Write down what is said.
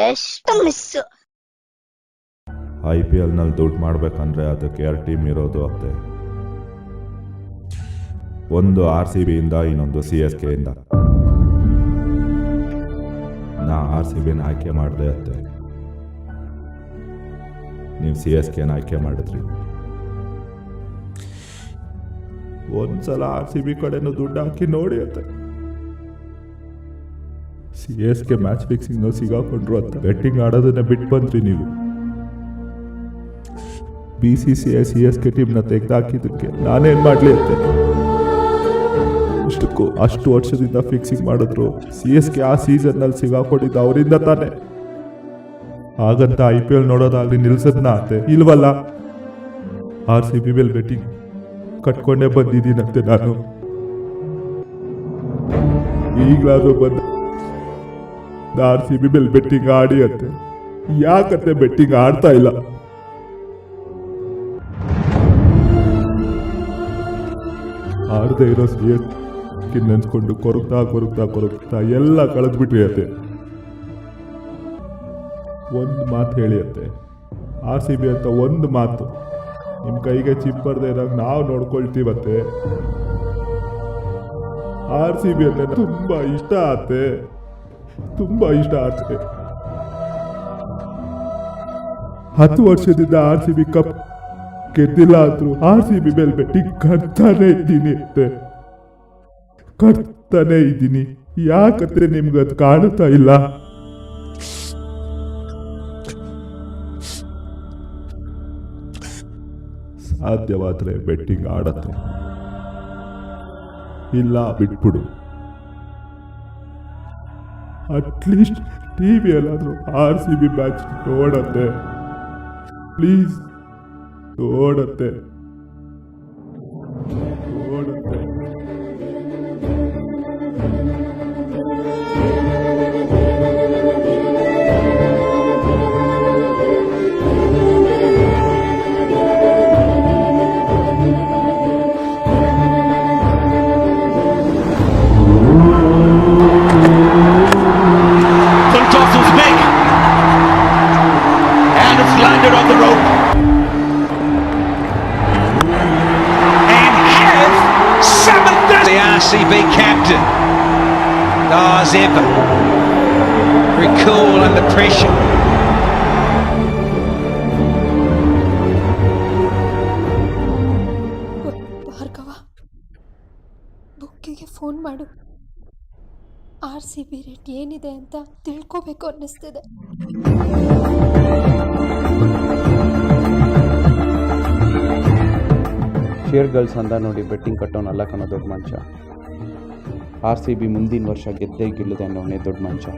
Just miss. IPL ನಲ್ಲಿ ದುಡ್ಡು ಮಾಡ್ಬೇಕಂದ್ರೆ ಅದಕ್ಕೆ 2 ಟೀಮ್ ಇರೋದು ಅತ್ತೆ. ಒಂದು RCB ಇಂದ, ಇನ್ನೊಂದು CSK ಇಂದ. ನಾ RCBನ ಆಯ್ಕೆ ಮಾಡಿದೆ ಅತ್ತೆ, ನೀವು CSKನ ಆಯ್ಕೆ ಮಾಡಿದ್ರಿ. ಒಂದ್ಸಲ RCB ಕಡೆನೂ ದುಡ್ಡು ಹಾಕಿ ನೋಡಿ ಅತ್ತೆ. CSK ಮ್ಯಾಚ್ ಫಿಕ್ಸಿಂಗ್ ಸಿಗಾಕೊಂಡ್ರು ಅಂತ ಬೆಟ್ಟಿಂಗ್ ಆಡೋದನ್ನ ಬಿಟ್ಟು ಬಂದ್ರಿ ನೀವು. BCCI CSK ಟೀಮ್ನ ತೆಗೆದಾಕಿದ್ದಕ್ಕೆ ನಾನೇನ್ ಮಾಡ್ಲಿ ಅತ್ತೆ? ಇಷ್ಟಕ್ಕೂ ಅಷ್ಟು ವರ್ಷದಿಂದ ಫಿಕ್ಸಿಂಗ್ ಮಾಡಿದ್ರು CSK ಆ ಸೀಸನ್ ನಲ್ಲಿ ಸಿಗಾಕೊಂಡಿದ್ದು ಅವರಿಂದ ತಾನೆ. ಹಾಗಂತ IPL ನೋಡೋದಾಗ್ಲಿ ನಿಲ್ಸದ್ನ ಅತ್ತೆ? ಇಲ್ವಲ್ಲ. RCB ಮೇಲೆ ಬೆಟ್ಟಿಂಗ್ ಕಟ್ಕೊಂಡೇ ಬಂದಿದ್ದೀನಂತೆ ನಾನು. ಈಗಲಾದ್ರೂ ಬಂದ RCB ಮೇಲೆ ಬೆಟ್ಟಿಂಗ್ ಆಡಿ ಅಂತೆ. ಯಾಕತ್ತೆ ಬೆಟ್ಟಿಂಗ್ ಆಡ್ತಾ ಇಲ್ಲ? ಆಡದೆ ಇರೋ CSK ನೆನ್ಸ್ಕೊಂಡು ಕೊರಗ್ತಾ ಎಲ್ಲ ಕಳೆದ್ಬಿಟ್ರಿ ಅತ್ತೆ. ಒಂದು ಮಾತು ಹೇಳಿ ಅತ್ತೆ, RCB ಅಂತ ಒಂದು ಮಾತು ನಿಮ್ಮ ಕೈಗೆ ಚಿಪ್ಪರ್ದೆ ಇರಾಗ ನಾವು ನೋಡ್ಕೊಳ್ತೀವತ್ತೆ. RCB ಅಂದ್ರೆ ತುಂಬಾ ಇಷ್ಟ ಆಗುತ್ತೆ. 10 ವರ್ಷದಿಂದ RCB ಕಪ್ ಗೆದ್ದಿಲ್ಲ ಆದ್ರೂ RCB ಮೇಲೆ ಬೆಟ್ಟಿಂಗ್ ಕಟ್ತಾನೆ ಇದ್ದೀನಿ. ಯಾಕಂದ್ರೆ ನಿಮ್ಗೆ ಅದು ಕಾಣುತ್ತಾ ಇಲ್ಲ? ಸಾಧ್ಯವಾದ್ರೆ ಬೆಟ್ಟಿಂಗ್ ಆಡತ್ತೆ, ಇಲ್ಲ ಬಿಟ್ಬಿಡು. ಅಟ್ಲೀಸ್ಟ್ ಟಿವಿಯಲ್ಲಾದ್ರೂ RCB ಮ್ಯಾಚ್ ನೋಡತ್ತೆ, ಪ್ಲೀಸ್ ನೋಡತ್ತೆ. Landed on the rope and has 7th. The RCB captain, as ever, very cool under pressure. Bhargava, ಬುಕ್ಕಿಗೆ ಫೋನ್ ಮಾಡು. RCB ರೇಟ್ ಏನಿದೆ ಅಂತ ತಿಳ್ಕೋಬೇಕು ಅನ್ನಿಸ್ತಿದೆ. ಶೇರ್ ಗರ್ಲ್ಸ್ ಅಂದ ನೋಡಿ ಬೆಟ್ಟಿಂಗ್ ಕಟ್ಟೋನಲ್ಲ ಕಣೋ ದೊಡ್ಡ ಮನುಷ್ಯ. RCB ಮುಂದಿನ ವರ್ಷ ಗೆದ್ದೇ ಗೆಲ್ಲುದೆ ಅನ್ನೋನೇ ದೊಡ್ಡ ಮನುಷ್ಯ.